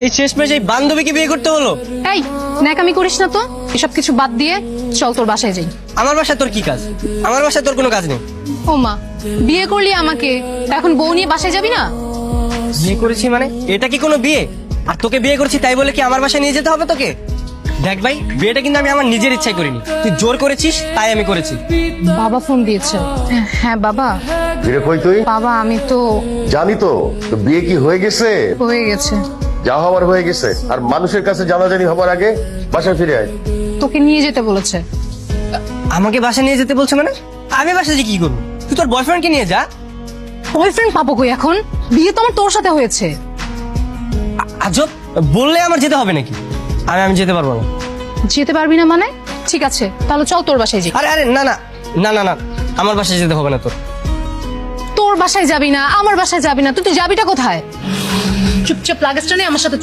এই শেষমেশ এই বান্ধবীকে বিয়ে করতে হলো? এই ন্যাকামি করিস না তো, এসব কিছু বাদ দিয়ে চল তোর বাসায় যাই। আমার বাসায় তোর কি কাজ? আমার বাসায় তোর কোনো কাজ নেই। ও মা, বিয়ে করলি আমাকে, তা এখন বউ নিয়ে বাসায় যাবি না? বিয়ে করেছি মানে এটা কি কোনো বিয়ে? আর তোকে বিয়ে করছি তাই বলে কি আমার বাসায় নিয়ে যেতে হবে তোকে? দেখ ভাই, বিয়েটা কিন্তু আমি আমার নিজের ইচ্ছায় করিনি, তুই জোর করেছিস তাই আমি করেছি। বাবা ফোন দিয়েছে। হ্যাঁ বাবা। ফিরে কই তুই? বাবা আমি তো জানি তো, তো বিয়ে কি হয়ে গেছে? হয়ে গেছে। যা হবার হয়ে গেছে, আর মানুষের কাছে জানাজানি হবার আগে বাসায় ফিরে আয়। তোকে নিয়ে যেতে বলেছে। আমাকে বাসায় নিয়ে যেতে বলছে মানে? আমি বাসায় যে কি করবো? তুই তোর বয়ফ্রেন্ডকে নিয়ে যা। বয়ফ্রেন্ড পাবো কই এখন? বিয়ে তো আমার তোর সাথে হয়েছে। আজব, বললে আমার যেতে হবে নাকি? আমি যেতে পারবো না। যেতে পারবি না মানে? ঠিক আছে তাহলে চল তোর বাসায় যাই। আরে আরে না না না না না, আমার বাসায় যেতে হবে না তোর। তোর বাসায় যাবি না, আমার বাসায় যাবি না, তুই যাবিটা কোথায়? চুপচাপ লাগেজটা নিয়ে আমার সাথে চল।